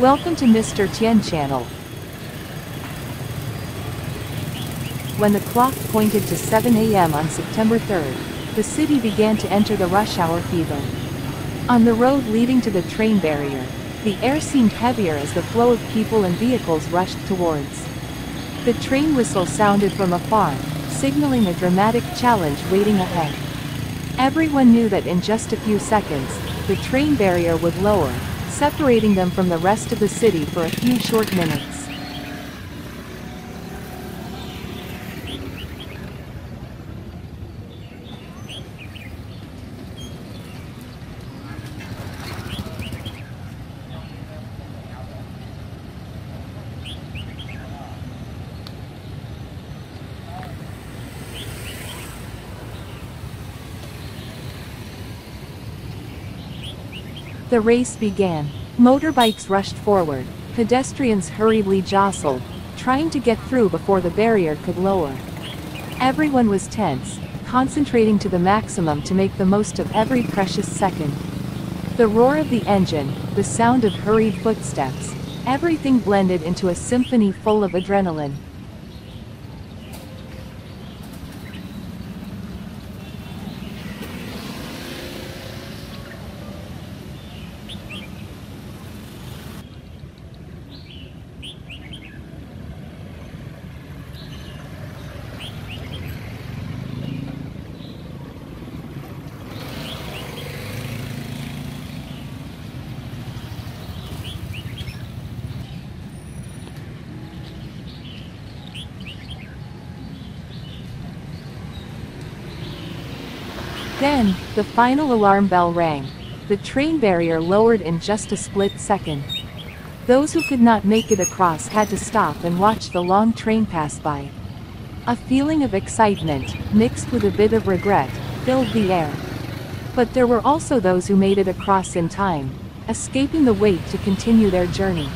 Welcome to Mr. Tien channel. When the clock pointed to 7 a.m. on September 3rd, the city began to enter the rush hour fever. On the road leading to the train barrier, the air seemed heavier as the flow of people and vehicles rushed towards. The train whistle sounded from afar, signaling a dramatic challenge waiting ahead. Everyone knew that in just a few seconds, the train barrier would lower, separating them from the rest of the city for a few short minutes. The race began. Motorbikes rushed forward, pedestrians hurriedly jostled, trying to get through before the barrier could lower. Everyone was tense, concentrating to the maximum to make the most of every precious second. The roar of the engine, the sound of hurried footsteps, everything blended into a symphony full of adrenaline. Then, the final alarm bell rang. The train barrier lowered in just a split second. Those who could not make it across had to stop and watch the long train pass by. A feeling of excitement, mixed with a bit of regret, filled the air. But there were also those who made it across in time, escaping the wait to continue their journey.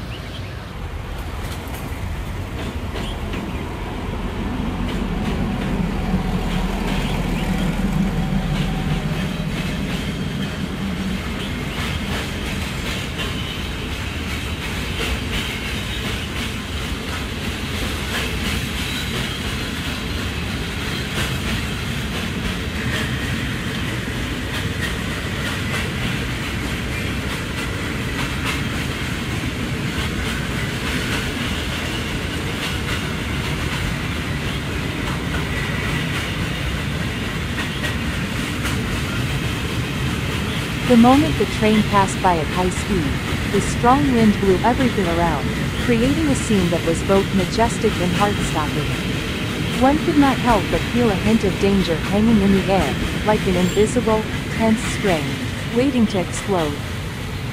The moment the train passed by at high speed, the strong wind blew everything around, creating a scene that was both majestic and heart-stopping. One could not help but feel a hint of danger hanging in the air, like an invisible, tense string, waiting to explode.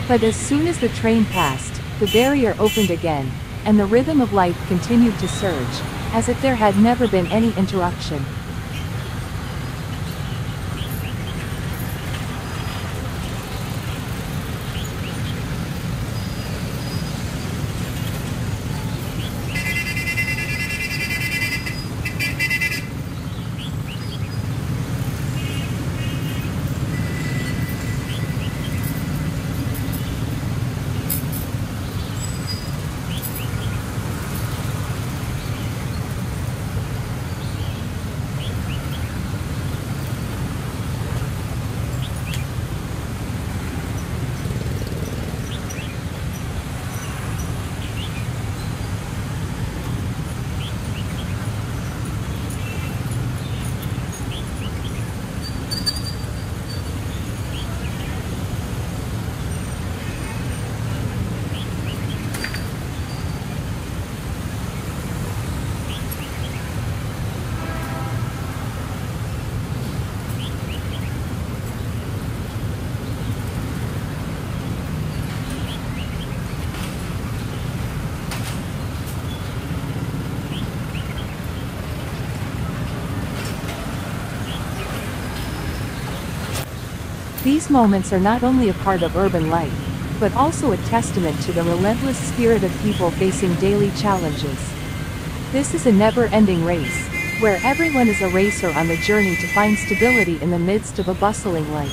But as soon as the train passed, the barrier opened again, and the rhythm of life continued to surge, as if there had never been any interruption. These moments are not only a part of urban life, but also a testament to the relentless spirit of people facing daily challenges. This is a never-ending race, where everyone is a racer on the journey to find stability in the midst of a bustling life.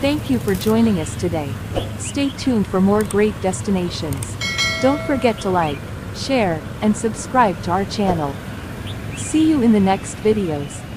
Thank you for joining us today. Stay tuned for more great destinations. Don't forget to like, share, and subscribe to our channel. See you in the next videos.